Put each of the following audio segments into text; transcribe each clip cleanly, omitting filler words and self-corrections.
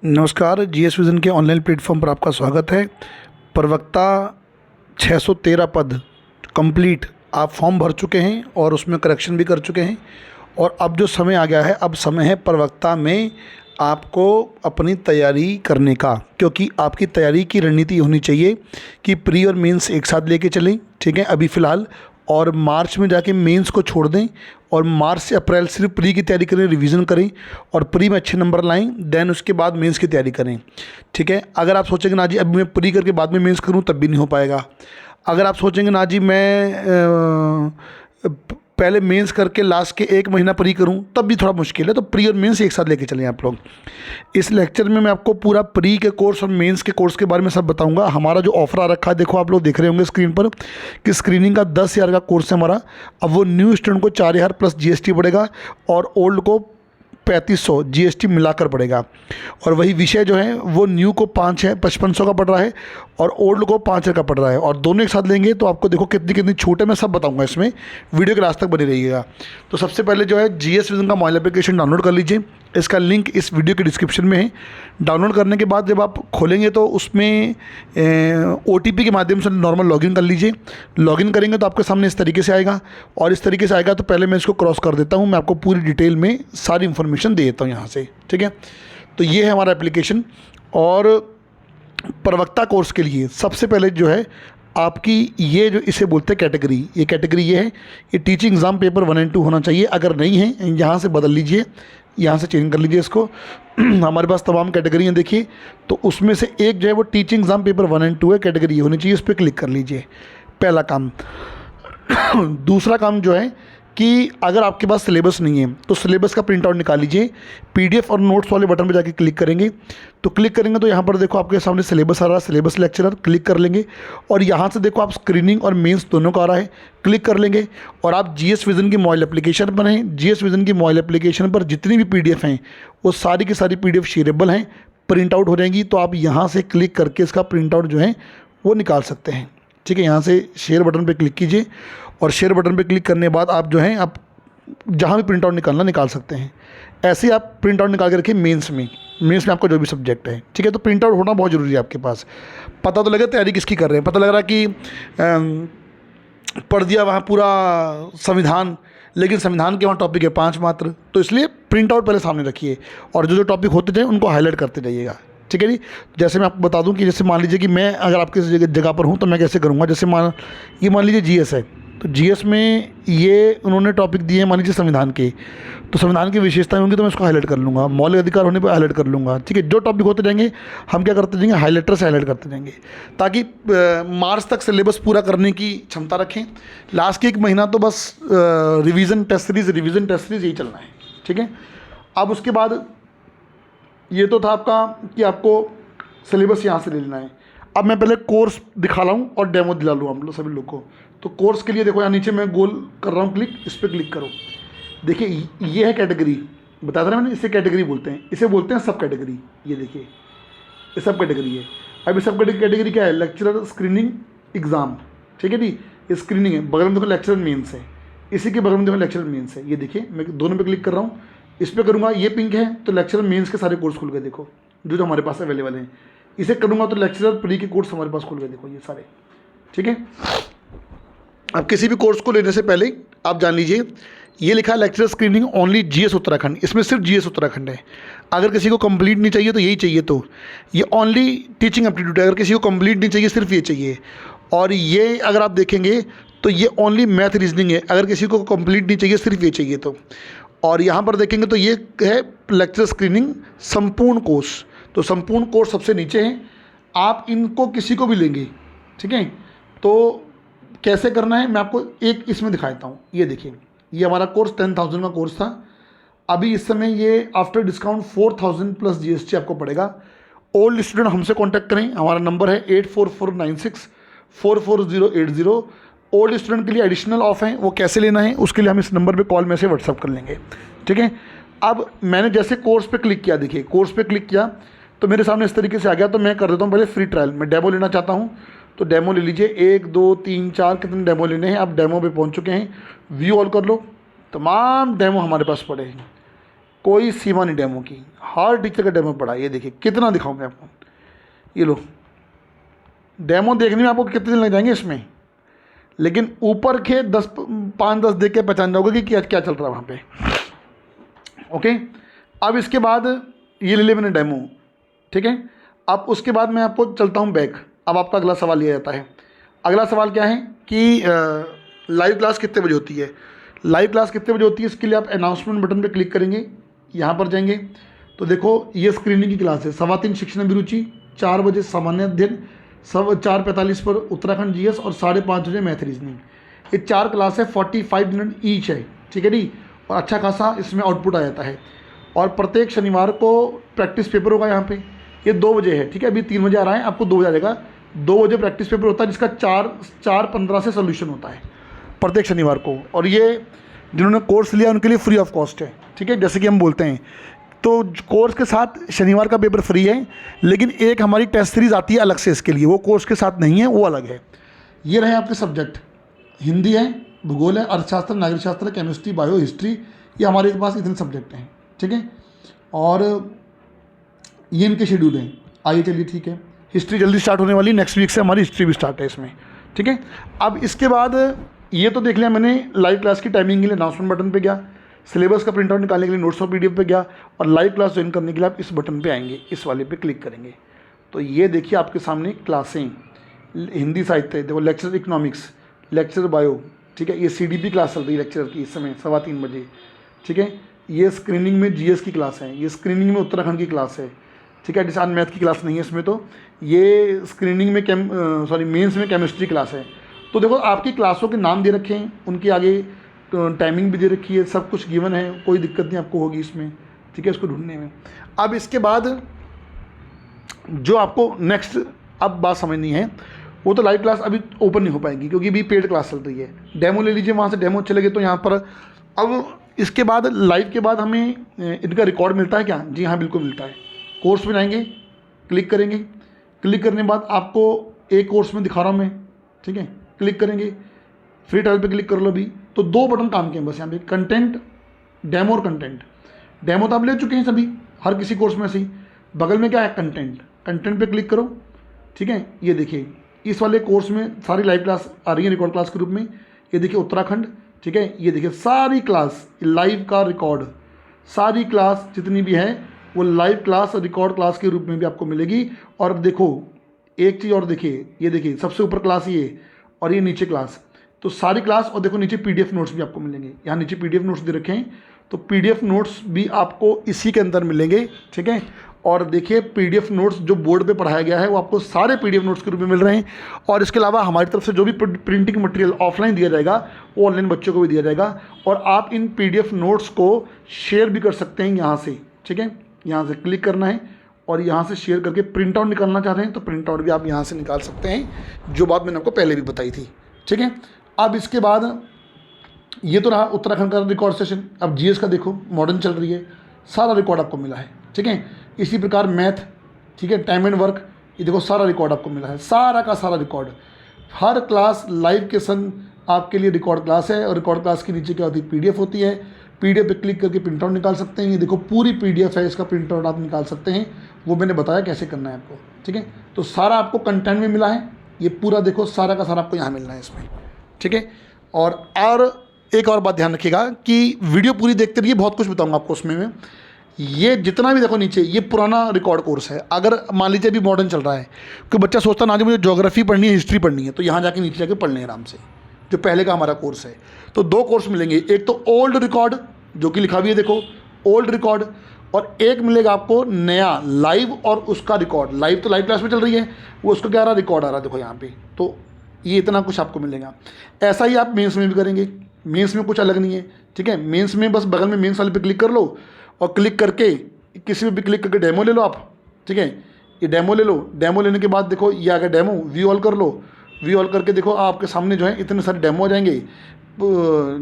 नमस्कार। GS vision के online platform पर आपका स्वागत है। प्रवक्ता 613 पद कंप्लीट आप फॉर्म भर चुके हैं और उसमें करेक्शन भी कर चुके हैं और अब जो समय आ गया है, अब समय है प्रवक्ता में आपको अपनी तैयारी करने का, क्योंकि आपकी तैयारी की रणनीति होनी चाहिए कि प्री और मेंस एक साथ लेके चलें। ठीक है, अभी फ़िलहाल और मार्च में जाके मेंस को छोड़ दें और मार्च से अप्रैल सिर्फ प्री की तैयारी करें, रिवीजन करें और प्री में अच्छे नंबर लाएं, देन उसके बाद मेंस की तैयारी करें। ठीक है, अगर आप सोचेंगे ना जी अभी मैं प्री करके बाद में मेंस करूं, तब भी नहीं हो पाएगा। अगर आप सोचेंगे ना जी मैं पहले मेंस करके लास्ट के एक महीना प्री करूं, तब भी थोड़ा मुश्किल है। तो प्री और मेंस एक साथ लेके चलें आप लोग। इस लेक्चर में मैं आपको पूरा प्री के कोर्स और मेंस के कोर्स के बारे में सब बताऊंगा। हमारा जो ऑफर आ रखा है, देखो आप लोग देख रहे होंगे स्क्रीन पर कि स्क्रीनिंग का 10,000 का कोर्स है हमारा। अब वो न्यू स्टूडेंट को 4,000 प्लस जीएसटी पड़ेगा और ओल्ड को 3,500 जीएसटी मिलाकर पड़ेगा। और वही विषय जो है वो न्यू को 5,500 का पड़ रहा है और ओल्ड को 5,000 का पड़ रहा है। और दोनों एक साथ लेंगे तो आपको देखो कितनी कितनी छूट है, मैं सब बताऊंगा इसमें। वीडियो के लास्ट तक बने रहिएगा। तो सबसे पहले जो है जीएस विज़न का मोबाइल एप्लीकेशन डाउनलोड कर लीजिए। इसका लिंक इस वीडियो के डिस्क्रिप्शन में है। डाउनलोड करने के बाद जब आप खोलेंगे तो उसमें OTP के माध्यम से नॉर्मल लॉगिन कर लीजिए। लॉगिन करेंगे तो आपके सामने इस तरीके से आएगा और इस तरीके से आएगा। तो पहले मैं इसको क्रॉस कर देता हूँ, मैं आपको पूरी डिटेल में सारी इन्फॉर्मेशन दे देता हूँ यहाँ से। ठीक है, तो ये है हमारा एप्लीकेशन। और प्रवक्ता कोर्स के लिए सबसे पहले जो है आपकी ये जो इसे बोलते हैं कैटेगरी, ये कैटेगरी ये है, ये टीचिंग एग्ज़ाम पेपर 1 और 2 होना चाहिए। अगर नहीं है यहाँ से बदल लीजिए, यहाँ से चेंज कर लीजिए इसको। हमारे पास तमाम कैटेगरी हैं देखिए, तो उसमें से एक जो है वो टीचिंग एग्ज़ाम पेपर 1 और 2 है, कैटेगरी ये होनी चाहिए। इस पर क्लिक कर लीजिए, पहला काम। दूसरा काम जो है कि अगर आपके पास सिलेबस नहीं है तो सिलेबस का प्रिंट आउट निकाल लीजिए। पीडीएफ और नोट्स वाले बटन पर जाके क्लिक करेंगे तो क्लिक करेंगे तो यहाँ पर देखो आपके सामने सिलेबस आ रहा है, सिलेबस लेक्चरर क्लिक कर लेंगे और यहाँ से देखो आप स्क्रीनिंग और मेंस दोनों का आ रहा है, क्लिक कर लेंगे। और आप जीएस विज़न की मोबाइल एप्लीकेशन पर हैं। जीएस विज़न की मोबाइल एप्लीकेशन पर जितनी भी पीडीएफ हैं वो सारी की सारी पीडीएफ शेयरेबल हैं, प्रिंट आउट हो जाएंगी। तो आप यहाँ से क्लिक करके इसका प्रिंट आउट जो है वो निकाल सकते हैं। ठीक है, यहाँ से शेयर बटन पर क्लिक कीजिए और शेयर बटन पर क्लिक करने के बाद आप जो है आप जहाँ भी प्रिंट आउट निकालना निकाल सकते हैं। ऐसे ही आप प्रिंट आउट निकाल के रखिए मेंस में आपका जो भी सब्जेक्ट है। ठीक है, तो प्रिंट आउट होना बहुत ज़रूरी है आपके पास। पता तो लगे तैयारी किसकी कर रहे हैं, पता लग रहा कि पढ़ दिया वहाँ पूरा संविधान, लेकिन संविधान के वहाँ टॉपिक है 5 मात्र। तो इसलिए प्रिंट आउट पहले सामने रखिए और जो जो टॉपिक होते जाए उनको हाईलाइट करते जाइएगा। ठीक है जी। जैसे मैं आपको बता दूं कि जैसे मान लीजिए कि मैं अगर आपके जगह पर हूं तो मैं कैसे करूंगा। जैसे मान लीजिए जीएस है, तो जीएस में ये उन्होंने टॉपिक दिए हैं मान लीजिए संविधान के, तो संविधान की विशेषताएं होंगी तो मैं उसको हाईलाइट कर लूँगा। मौलिक अधिकार होने पर हाईलाइट कर लूँगा। ठीक है, जो टॉपिक होते जाएंगे हम क्या करते जाएंगे, हाईलाइटर से हाईलाइट करते जाएंगे ताकि मार्च तक सिलेबस पूरा करने की क्षमता रखें। लास्ट के 1 महीना तो बस रिवीजन टेस्ट सीरीज़ यही चलना है। ठीक है, अब उसके बाद ये तो था आपका कि आपको सिलेबस यहाँ से ले लेना है। अब मैं पहले कोर्स दिखा रहा हूँ और डेमो दिला लूँ हम लोग सभी लोग को। तो कोर्स के लिए देखो यहाँ नीचे मैं गोल कर रहा हूँ क्लिक, इस पर क्लिक करो। देखिए ये है कैटेगरी, बता रहा मैंने, इसे कैटेगरी बोलते हैं, इसे बोलते हैं सब कैटेगरी। ये देखिए ये सब कैटेगरी है। अब ये सब कैटेगरी क्या है, लेक्चरर स्क्रीनिंग एग्ज़ाम। ठीक है जी, ये स्क्रीनिंग है, बगल में देखो लेक्चरर मेंस है, इसी के बगल में देखो लेक्चरर मेंस है। ये देखिए मैं दोनों पे क्लिक कर रहा हूँ, इस पर करूँगा ये पिंक है तो लेक्चरर मेंस के सारे कोर्स खुल गए देखो, जो हमारे पास अवेलेबल हैं। इसे करूँगा तो लेक्चरर प्री के कोर्स हमारे पास खुल गए देखो ये सारे। ठीक है, अब किसी भी कोर्स को लेने से पहले आप जान लीजिए ये लिखा है lecturer screening only GS Uttarakhand, इसमें सिर्फ जीएस उत्तराखंड है। अगर किसी को कंप्लीट नहीं चाहिए तो यही चाहिए, तो ये ओनली टीचिंग एप्टीट्यूड है। अगर किसी को कंप्लीट नहीं चाहिए सिर्फ ये चाहिए। और ये अगर आप देखेंगे तो ये ओनली मैथ रीजनिंग है। अगर किसी को कंप्लीट नहीं चाहिए सिर्फ ये चाहिए तो। और यहाँ पर देखेंगे तो ये है लेक्चर स्क्रीनिंग संपूर्ण कोर्स, तो संपूर्ण कोर्स सबसे नीचे है। आप इनको किसी को भी लेंगे, ठीक है, तो कैसे करना है मैं आपको एक इसमें दिखा देता हूँ। ये देखिए ये हमारा कोर्स 10,000 का कोर्स था। अभी इस समय ये आफ्टर डिस्काउंट 4,000 प्लस जीएसटी आपको पड़ेगा। ओल्ड स्टूडेंट हमसे कांटेक्ट करें, हमारा नंबर है 8449644080। ओल्ड स्टूडेंट के लिए एडिशनल ऑफ है, वो कैसे लेना है उसके लिए हम इस नंबर पे कॉल में से व्हाट्सअप कर लेंगे। ठीक है, अब मैंने जैसे कोर्स पे क्लिक किया, देखिए कोर्स पे क्लिक किया तो मेरे सामने इस तरीके से आ गया। तो मैं कर देता हूँ पहले फ्री ट्रायल, मैं डेमो लेना चाहता हूँ तो डेमो ले लीजिए। 1 2 3 4 कितने डेमो लेने हैं, आप डेमो पे पहुँच चुके हैं। व्यू ऑल कर लो, तमाम डेमो हमारे पास पड़े हैं, कोई सीमा नहीं डेमो की, हर टीचर का डेमो पड़ा है। ये देखिए कितना दिखाऊँ मैं आपको, ये लो डेमो देखने में आपको कितने दिन लग जाएंगे इसमें, लेकिन ऊपर के 5-10 देख के पहचान जाओगे कि क्या क्या चल रहा है वहाँ पे। ओके, अब इसके बाद ये ले लिया मैंने डेमो, ठीक है। अब उसके बाद मैं आपको चलता हूँ बैक। अब आपका अगला सवाल ये आता है, अगला सवाल क्या है कि लाइव क्लास कितने बजे होती है। लाइव क्लास कितने बजे होती है, इसके लिए आप अनाउंसमेंट बटन पे क्लिक करेंगे, यहाँ पर जाएंगे तो देखो ये स्क्रीनिंग की क्लास है। 7:15 शिक्षण अभिरुचि, 4 बजे सामान्य अध्ययन, 4:45 पर उत्तराखंड जीएस और 5:30 बजे मैथ रीजनिंग। ये 4 क्लास है, 45 मिनट ईच है, ठीक है जी। और अच्छा खासा इसमें आउटपुट आ जाता है। और प्रत्येक शनिवार को प्रैक्टिस पेपर होगा यहाँ पे, ये 2 बजे है, ठीक है। अभी 3 बजे आ रहा है, आपको 2 बजे आ जाएगा। 2 बजे प्रैक्टिस पेपर होता है जिसका 4:15 से सोल्यूशन होता है प्रत्येक शनिवार को। और ये जिन्होंने कोर्स लिया उनके लिए फ्री ऑफ कॉस्ट है, ठीक है, जैसे कि हम बोलते हैं। तो कोर्स के साथ शनिवार का पेपर फ्री है, लेकिन एक हमारी टेस्ट सीरीज आती है अलग से इसके लिए, वो कोर्स के साथ नहीं है, वो अलग है। ये रहे आपके सब्जेक्ट, हिंदी है, भूगोल है, अर्थशास्त्र, नागरिक शास्त्र, केमिस्ट्री, बायो, हिस्ट्री, ये हमारे पास इतने सब्जेक्ट हैं, ठीक है। और ये इनके शेड्यूल हैं। आइए चलिए ठीक है, हिस्ट्री जल्दी स्टार्ट होने वाली, नेक्स्ट वीक से हमारी हिस्ट्री भी स्टार्ट है इसमें, ठीक है। अब इसके बाद ये तो देख लिया मैंने, लाइव क्लास की टाइमिंग के लिए अनाउंसमेंट बटन पे गया, सिलेबस का प्रिंट आउट निकालने के लिए नोट्स और पीडीएफ पे गया, और लाइव क्लास ज्वाइन करने के लिए आप इस बटन पे आएंगे, इस वाले पे क्लिक करेंगे तो ये देखिए आपके सामने क्लासें, हिंदी साहित्य, देखो लेक्चर इकोनॉमिक्स, लेक्चर बायो, ठीक है। ये सीडीपी क्लास चल रही है लेक्चर की इस समय 3:15 बजे, ठीक है। ये स्क्रीनिंग में जीएस की क्लास है, ये स्क्रीनिंग में उत्तराखंड की क्लास है, ठीक है। जैसे आज मैथ की क्लास नहीं है इसमें, तो ये स्क्रीनिंग में मेंस में केमिस्ट्री क्लास है। तो देखो आपकी क्लासों के नाम दे रखे हैं, उनकी आगे टाइमिंग भी दे रखी है, सब कुछ गिवन है, कोई दिक्कत नहीं आपको होगी इसमें, ठीक है, इसको ढूंढने में। अब इसके बाद जो आपको नेक्स्ट अब बात समझनी है, वो तो लाइव क्लास अभी ओपन नहीं हो पाएगी क्योंकि अभी पेड क्लास चल रही है। डेमो ले लीजिए, वहाँ से डेमो चले तो यहाँ पर। अब इसके बाद लाइव के बाद हमें इनका रिकॉर्ड मिलता है क्या? जी हाँ, बिल्कुल मिलता है। कोर्स में आएंगे, क्लिक करेंगे, क्लिक करने के बाद आपको एक कोर्स में दिखा रहा हूँ मैं, ठीक है, क्लिक करेंगे, फ्री ट्रायल पे क्लिक कर लो। अभी तो 2 बटन काम के हैं बस यहाँ पे, कंटेंट, डेमो और कंटेंट। डेमो तो आप ले चुके हैं सभी, हर किसी कोर्स में से ही। बगल में क्या है? कंटेंट। कंटेंट पे क्लिक करो, ठीक है। ये देखिए इस वाले कोर्स में सारी लाइव क्लास आ रही है रिकॉर्ड क्लास के रूप में। ये देखिए उत्तराखंड, ठीक है। ये देखिए सारी क्लास लाइव का रिकॉर्ड, सारी क्लास जितनी भी है वो लाइव क्लास रिकॉर्ड क्लास के रूप में भी आपको मिलेगी। और देखो एक चीज़ और देखिए, ये देखिए सबसे ऊपर क्लास ये और ये नीचे क्लास, तो सारी क्लास। और देखो नीचे पीडीएफ नोट्स भी आपको मिलेंगे, यहाँ नीचे पीडीएफ नोट्स दे रखे हैं, तो पीडीएफ नोट्स भी आपको इसी के अंदर मिलेंगे, ठीक है। और देखिए पीडीएफ नोट्स जो बोर्ड पे पढ़ाया गया है वो आपको सारे पीडीएफ नोट्स के रूप में मिल रहे हैं। और इसके अलावा हमारी तरफ से जो भी प्रिंटिंग मटेरियल ऑफलाइन दिया जाएगा वो ऑनलाइन बच्चों को भी दिया जाएगा। और आप इन पीडीएफ नोट्स को शेयर भी कर सकते हैं यहाँ से, ठीक है। यहाँ से क्लिक करना है और यहाँ से शेयर करके प्रिंट आउट निकालना चाहते हैं तो प्रिंट आउट भी आप यहाँ से निकाल सकते हैं, जो बात मैंने आपको पहले भी बताई थी, ठीक है। अब इसके बाद ये तो रहा उत्तराखंड का रिकॉर्ड सेशन। अब जीएस का देखो, मॉडर्न चल रही है, सारा रिकॉर्ड आपको मिला है, ठीक है। इसी प्रकार मैथ, ठीक है, टाइम एंड वर्क, ये देखो सारा रिकॉर्ड आपको मिला है, सारा का सारा रिकॉर्ड। हर क्लास लाइव के संग आपके लिए रिकॉर्ड क्लास है। और रिकॉर्ड क्लास के नीचे क्या होती है? पीडीएफ होती है। पीडीएफ पे क्लिक करके प्रिंट आउट निकाल सकते हैं। ये देखो पूरी पीडीएफ है, इसका प्रिंट आउट आप निकाल सकते हैं, वो मैंने बताया कैसे करना है आपको, ठीक है। तो सारा आपको कंटेंट में मिला है, ये पूरा देखो सारा का सारा आपको यहाँ मिलना है इसमें, ठीक है। और एक और बात ध्यान रखिएगा कि वीडियो पूरी देखते रहिए, बहुत कुछ बताऊँगा आपको उसमें मैं। ये जितना भी देखो नीचे, ये पुराना रिकॉर्ड कोर्स है। अगर मान लीजिए अभी मॉडर्न चल रहा है, कोई बच्चा सोचता ना, मुझे ज्योग्राफी पढ़नी है, हिस्ट्री पढ़नी है, तो यहाँ जाके नीचे जाके पढ़ लें आराम से, जो पहले का हमारा कोर्स है। तो 2 कोर्स मिलेंगे, एक तो ओल्ड रिकॉर्ड जो कि लिखा भी है देखो ओल्ड रिकॉर्ड, और एक मिलेगा आपको नया लाइव और उसका रिकॉर्ड। लाइव तो लाइव क्लास में चल रही है, वो उसका क्या आ रहा रिकॉर्ड आ रहा है देखो यहाँ पे। तो ये इतना कुछ आपको मिलेगा। ऐसा ही आप मेंस में भी करेंगे। मेंस में कुछ अलग नहीं है, ठीक है। मेंस में बस बगल में मेंस वाले पे क्लिक कर लो और क्लिक करके किसी में भी क्लिक करके डेमो ले लो आप, ठीक है। ये डेमो ले लो। डेमो लेने के बाद देखो ये आ गया डेमो, व्यू ऑल कर लो। व्यू ऑल करके देखो आपके सामने जो है इतने सारे डेमो हो जाएंगे।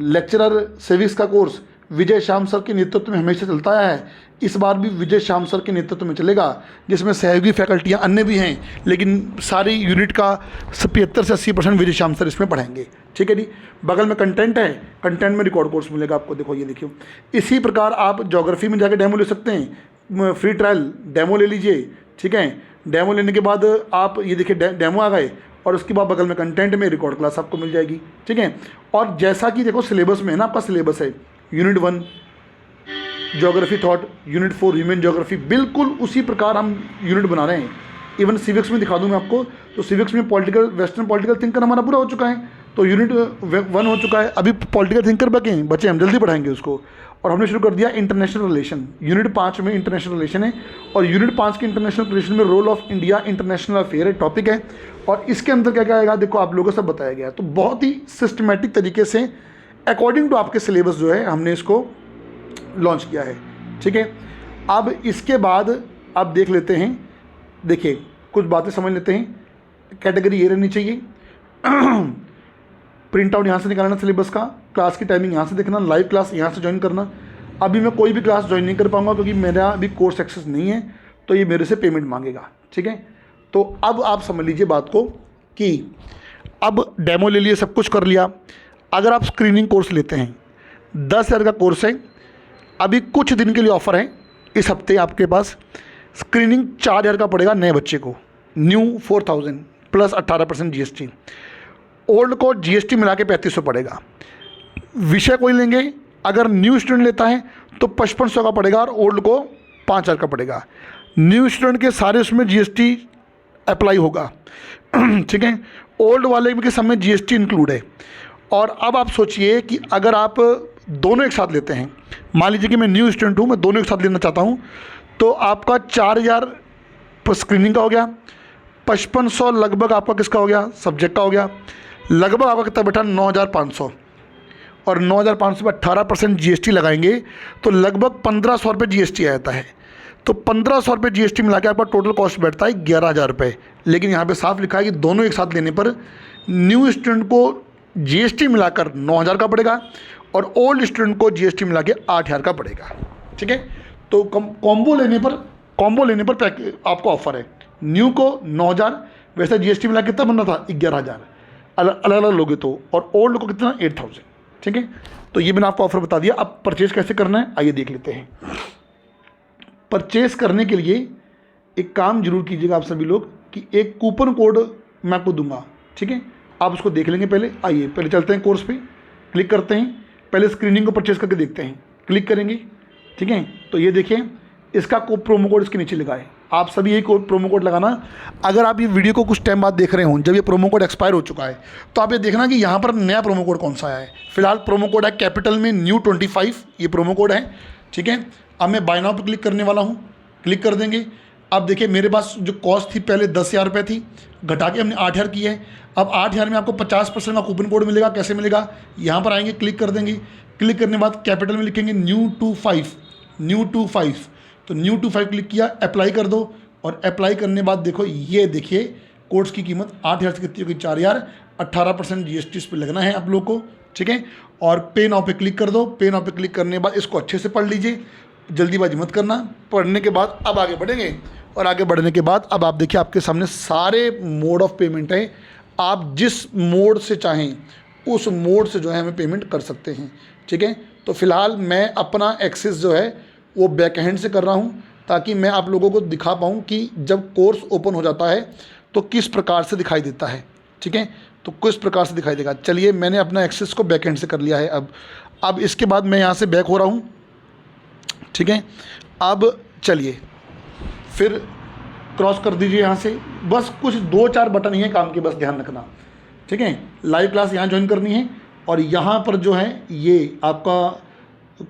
लेक्चरर सिविक्स का कोर्स विजय श्याम सर के नेतृत्व में हमेशा चलता आया है, इस बार भी विजय श्याम सर के नेतृत्व में चलेगा, जिसमें सहयोगी फैकल्टियाँ अन्य भी हैं, लेकिन सारी यूनिट का 75 से 80% विजय श्याम सर इसमें पढ़ाएंगे, ठीक है जी। बगल में कंटेंट है, कंटेंट में रिकॉर्ड कोर्स मिलेगा आपको, देखो ये देखिए। इसी प्रकार आप ज्योग्राफी में जाकर डेमो ले सकते हैं, फ्री ट्रायल डेमो ले लीजिए, ठीक है। डेमो लेने के बाद आप ये देखिए डेमो आ गए, और उसके बाद बगल में कंटेंट में रिकॉर्ड क्लास आपको मिल जाएगी, ठीक है। और जैसा कि देखो सिलेबस में है ना, आपका सिलेबस है unit 1 geography thought, unit 4 human geography, बिल्कुल उसी प्रकार हम यूनिट बना रहे हैं। इवन सिविक्स में दिखा दूँ मैं आपको, तो सिविक्स में पॉलिटिकल वेस्टर्न पॉलिटिकल थिंकर हमारा पूरा हो चुका है, तो यूनिट 1 हो चुका है। अभी पॉलिटिकल थिंकर बचे हम जल्दी पढ़ाएंगे उसको। और हमने शुरू कर दिया इंटरनेशनल रिलेशन, यूनिट 5 में इंटरनेशनल रिलेशन है, और यूनिट 5 के इंटरनेशनल रिलेशन में role of India international affair topic है। और इसके अंदर क्या क्या आएगा देखो, आप लोगों को सब बताया गया है। तो बहुत ही सिस्टमेटिक तरीके से अकॉर्डिंग टू आपके सिलेबस जो है हमने इसको लॉन्च किया है, ठीक है। अब इसके बाद आप देख लेते हैं, देखिए कुछ बातें समझ लेते हैं। कैटेगरी ये रहनी चाहिए, प्रिंट आउट यहाँ से निकालना सिलेबस का, क्लास की टाइमिंग यहाँ से देखना, लाइव क्लास यहाँ से ज्वाइन करना। अभी मैं कोई भी क्लास ज्वाइन नहीं कर पाऊँगा क्योंकि मेरा अभी कोर्स एक्सेस नहीं है, तो ये मेरे से पेमेंट मांगेगा, ठीक है। तो अब आप समझ लीजिए बात को कि अब डेमो ले लिए, सब कुछ कर लिया। अगर आप स्क्रीनिंग कोर्स लेते हैं, 10,000 का कोर्स है, अभी कुछ दिन के लिए ऑफ़र है। इस हफ्ते आपके पास स्क्रीनिंग 4,000 का पड़ेगा नए बच्चे को, न्यू 4,000 प्लस 18% GST, ओल्ड को GST मिला के 3,500 पड़ेगा। विषय कोई लेंगे, अगर न्यू स्टूडेंट लेता है तो 5500 का पड़ेगा, और ओल्ड को 5,000 का पड़ेगा। न्यू स्टूडेंट के सारे उसमें GST अप्लाई होगा, ठीक है। ओल्ड वाले के सब में GST इंक्लूड है। और अब आप सोचिए कि अगर आप दोनों एक साथ लेते हैं, मान लीजिए कि मैं न्यू स्टूडेंट हूँ, मैं दोनों एक साथ लेना चाहता हूँ, तो आपका 4,000 स्क्रीनिंग का हो गया, 5500 लगभग आपका किसका हो गया, सब्जेक्ट का हो गया, लगभग आपका कितना बैठा 9,500, और 9,500 पर 18% GST लगाएंगे तो लगभग 1,500 रुपये GST आ जाता है। तो 1,500 रुपये GST मिला के आपका टोटल कॉस्ट बैठता है 11,000 रुपये। लेकिन यहाँ पे साफ लिखा है कि दोनों एक साथ लेने पर न्यू स्टूडेंट को GST मिलाकर 9,000 का पड़ेगा, और ओल्ड स्टूडेंट को GST मिला के 8,000 का पड़ेगा, ठीक है। तो कॉम्बो लेने पर आपको ऑफर है, न्यू को 9,000, वैसे GST मिला कितना बन रहा था 11,000 अलग अलग लोगे तो, और ओल्ड को कितना 8,000, ठीक है। तो ये मैंने आपको ऑफर बता दिया। अब परचेज कैसे करना है आइए देख लेते हैं। परचेस करने के लिए एक काम जरूर कीजिएगा आप सभी लोग कि एक कूपन कोड मैं आपको दूंगा, ठीक है। आप उसको देख लेंगे पहले। आइए पहले चलते हैं कोर्स पे, क्लिक करते हैं, पहले स्क्रीनिंग को परचेस करके देखते हैं, क्लिक करेंगे, ठीक है। तो ये देखिए इसका प्रोमो कोड इसके नीचे लिखा है, आप सभी यही प्रोमो कोड लगाना। अगर आप ये वीडियो को कुछ टाइम बाद देख रहे हो, जब ये प्रोमो कोड एक्सपायर हो चुका है, तो आप ये देखना कि यहाँ पर नया प्रोमो कोड कौन सा आया है। फिलहाल प्रोमो कोड है कैपिटल में न्यू 25, ये प्रोमो कोड है, ठीक है। अब मैं बाय नाउ पर क्लिक करने वाला हूँ, क्लिक कर देंगे। अब देखिए मेरे पास जो कॉस्ट थी पहले 10,000 रुपये थी, घटा के हमने 8,000 की है। अब 8,000 में आपको 50% का कूपन कोड मिलेगा। कैसे मिलेगा, यहाँ पर आएंगे, क्लिक कर देंगे। क्लिक करने के बाद कैपिटल में लिखेंगे न्यू 25, तो न्यू 25 क्लिक किया, अप्लाई कर दो। और अप्लाई करने बाद देखो ये देखिए कोर्स की कीमत 8,000 से कितनी होगी 4,000, 18% GST इस पर लगना है आप लोग को, ठीक है। और पे नाउ पे क्लिक कर दो। पे नाउ पे क्लिक करने के बाद इसको अच्छे से पढ़ लीजिए, जल्दीबाजी मत करना। पढ़ने के बाद अब आगे बढ़ेंगे, और आगे बढ़ने के बाद अब आप देखिए आपके सामने सारे मोड ऑफ पेमेंट है। आप जिस मोड से चाहें उस मोड से जो है हमें पेमेंट कर सकते हैं, ठीक है। तो फिलहाल मैं अपना एक्सेस जो है वो बैक हैंड से कर रहा हूँ, ताकि मैं आप लोगों को दिखा पाऊँ कि जब कोर्स ओपन हो जाता है तो किस प्रकार से दिखाई देता है, ठीक है। तो किस प्रकार से दिखाई देगा। चलिए मैंने अपना एक्सेस को बैक हैंड से कर लिया है। अब इसके बाद मैं यहाँ से बैक हो रहा हूँ, ठीक है। अब चलिए फिर क्रॉस कर दीजिए यहाँ से, बस कुछ 2-4 बटन ही है काम के, बस ध्यान रखना, ठीक है। लाइव क्लास यहाँ ज्वाइन करनी है, और यहाँ पर जो है ये आपका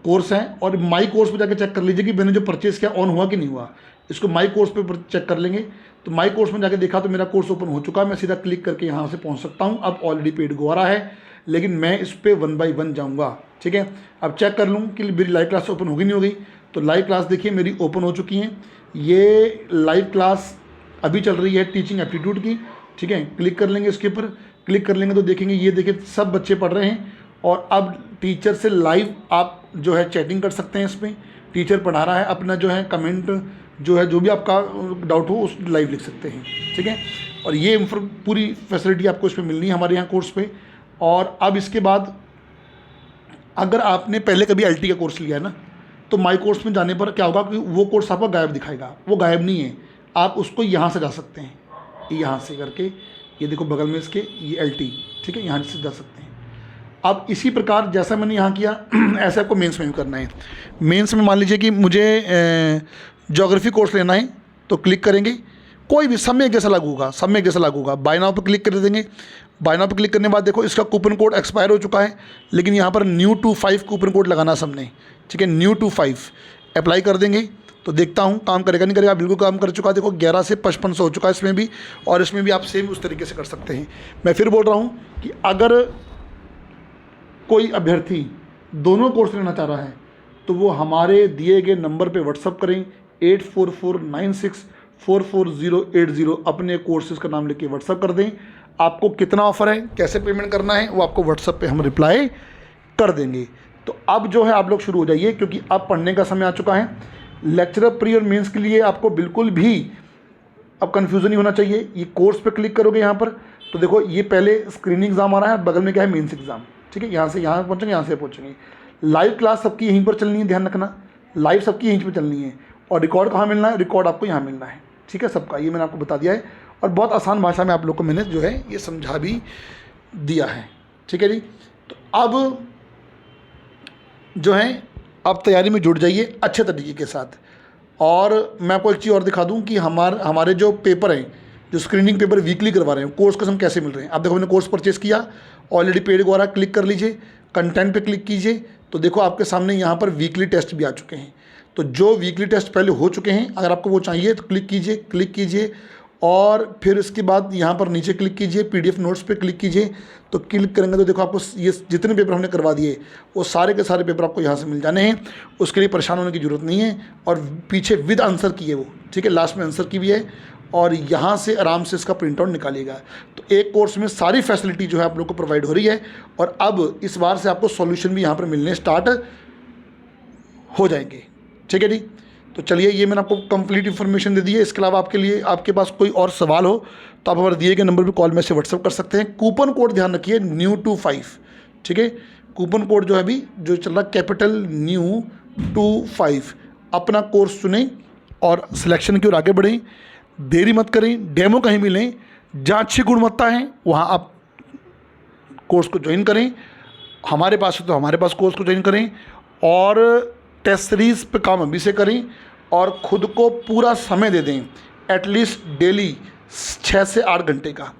कोर्स है, और माई कोर्स पे जाकर चेक कर लीजिए कि मैंने जो परचेज़ किया ऑन हुआ कि नहीं हुआ। इसको माई कोर्स पे चेक कर लेंगे। तो माई कोर्स में जाके देखा तो मेरा कोर्स ओपन हो चुका है, मैं सीधा क्लिक करके यहाँ से पहुँच सकता हूँ। अब ऑलरेडी पेड गो आ रहा है, लेकिन मैं इस पर 1 बाय 1 जाऊँगा, ठीक है। अब चेक कर लूँ कि मेरी लाइव क्लास ओपन होगी नहीं होगी। तो लाइव क्लास देखिए मेरी ओपन हो चुकी हैं। ये लाइव क्लास अभी चल रही है टीचिंग एप्टीट्यूड की, ठीक है। क्लिक कर लेंगे, इसके ऊपर क्लिक कर लेंगे तो देखेंगे ये देखिए सब बच्चे पढ़ रहे हैं, और अब टीचर से लाइव आप जो है चैटिंग कर सकते हैं। इसमें टीचर पढ़ा रहा है, अपना जो है कमेंट जो है जो भी आपका डाउट हो उस लाइव लिख सकते हैं, ठीक है। और ये पूरी फैसिलिटी आपको इसमें मिलनी है हमारे यहाँ कोर्स पे। और अब इसके बाद अगर आपने पहले कभी LT का कोर्स लिया है ना, तो माई कोर्स में जाने पर क्या होगा कि वो कोर्स आपका गायब दिखाएगा, वो गायब नहीं है, आप उसको यहाँ से जा सकते हैं, यहाँ से करके, ये देखो बगल में इसके ये LT, ठीक है, यहाँ से जा सकते हैं। अब इसी प्रकार जैसा मैंने यहाँ किया ऐसे आपको मेंस में भी करना है। मेंस में मान लीजिए कि मुझे ज्योग्राफी कोर्स लेना है, तो क्लिक करेंगे, कोई भी सब में एक जैसा लागू होगा, सब में एक जैसा लागू होगा। बाय नाउ पर क्लिक कर देंगे। बाय नाउ पर क्लिक करने के बाद देखो इसका कूपन कोड एक्सपायर हो चुका है, लेकिन यहाँ पर न्यू टू 5 कूपन कोड लगाना सबने, ठीक है, न्यू टू 5 अप्लाई कर देंगे। तो देखता हूँ काम करेगा नहीं करेगा। बिल्कुल काम कर चुका है, देखो 11 से 5500 हो चुका है इसमें भी, और इसमें भी आप सेम उस तरीके से कर सकते हैं। मैं फिर बोल रहा हूँ कि अगर कोई अभ्यर्थी दोनों कोर्स लेना चाह रहा है तो वो हमारे दिए गए नंबर पे व्हाट्सअप करें 8449644080, अपने कोर्सेज़ का नाम लेके व्हाट्सअप कर दें। आपको कितना ऑफ़र है, कैसे पेमेंट करना है, वो आपको व्हाट्सअप पे हम रिप्लाई कर देंगे। तो अब जो है आप लोग शुरू हो जाइए, क्योंकि अब पढ़ने का समय आ चुका है। लेक्चरर प्री और मेंस के लिए आपको बिल्कुल भी अब कन्फ्यूज़न नहीं होना चाहिए। ये कोर्स पे क्लिक करोगे यहाँ पर, तो देखो ये पहले स्क्रीनिंग एग्ज़ाम आ रहा है, बगल में क्या है, मेंस एग्ज़ाम, ठीक है। यहाँ से यहाँ पहुँचेंगे, यहाँ से पहुँचेंगे। लाइव क्लास सबकी यहीं पर चलनी है, ध्यान रखना, लाइव सबकी यहीं पर चलनी है। और रिकॉर्ड कहाँ मिलना है, रिकॉर्ड आपको यहाँ मिलना है, ठीक है, सबका। ये मैंने आपको बता दिया है, और बहुत आसान भाषा में आप लोग को मैंने जो है ये समझा भी दिया है, ठीक है जी। तो अब जो है आप तैयारी में जुट जाइए अच्छे तरीके के साथ। और मैं आपको एक चीज़ और दिखा दूं कि हमारे जो पेपर हैं, जो स्क्रीनिंग पेपर वीकली करवा रहे हैं, कोर्स कसम कैसे मिल रहे हैं। आप देखो मैंने कोर्स परचेज़ किया, ऑलरेडी पेड द्वारा क्लिक कर लीजिए, कंटेंट पे क्लिक कीजिए, तो देखो आपके सामने यहाँ पर वीकली टेस्ट भी आ चुके हैं। तो जो वीकली टेस्ट पहले हो चुके हैं, अगर आपको वो चाहिए तो क्लिक कीजिए और फिर इसके बाद यहाँ पर नीचे क्लिक कीजिए, PDF नोट्स पे क्लिक कीजिए। तो क्लिक करेंगे तो देखो आपको ये जितने पेपर हमने करवा दिए वो सारे के सारे पेपर आपको यहाँ से मिल जाने हैं। उसके लिए परेशान होने की ज़रूरत नहीं है। और पीछे विद आंसर की है वो, ठीक है, लास्ट में आंसर की भी है, और यहाँ से आराम से इसका प्रिंट आउट निकालिएगा। तो एक कोर्स में सारी फैसिलिटी जो है आप लोग को प्रोवाइड हो रही है। और अब इस बार से आपको सॉल्यूशन भी यहाँ पर मिलने स्टार्ट हो जाएंगे, ठीक है जी। तो चलिए, ये मैंने आपको कंप्लीट इन्फॉर्मेशन दे दी है। इसके अलावा आपके पास कोई और सवाल हो तो आप हमारे दिए गए नंबर पे कॉल में से व्हाट्सअप कर सकते हैं। कूपन कोड ध्यान रखिए न्यू टू 5, ठीक है। कूपन कोड जो है अभी जो चल रहा कैपिटल न्यू टू 5। अपना कोर्स चुनें और सिलेक्शन की ओर आगे बढ़ें, देरी मत करें। डेमो कहीं मिलें, जहाँ अच्छी गुणवत्ता है वहाँ आप कोर्स को ज्वाइन करें। हमारे पास है तो हमारे पास कोर्स को ज्वाइन करें, और टेस्ट सीरीज़ पे काम अभी से करें, और ख़ुद को पूरा समय दे दें, एटलीस्ट डेली 6 से 8 घंटे का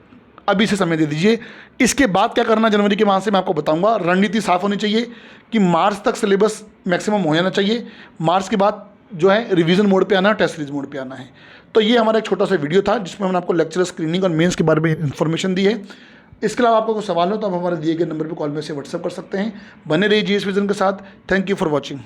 अभी से समय दे दीजिए। इसके बाद क्या करना जनवरी के माह से मैं आपको बताऊंगा। रणनीति साफ़ होनी चाहिए कि मार्च तक सिलेबस मैक्सिमम हो जाना चाहिए। मार्च के बाद जो है रिवीजन मोड पे आना है, टेस्ट सीरीज मोड पे आना है। तो ये हमारा एक छोटा सा वीडियो था जिसमें हमने आपको लेक्चर, स्क्रीनिंग और मेंस के बारे में इन्फॉर्मेशन दी है। इसके अलावा आपको कोई सवाल हो तो आप हमारे दिए गए नंबर पर कॉल में से व्हाट्सएप कर सकते हैं। बने रहिए GS विजन के साथ। Thank you for watching.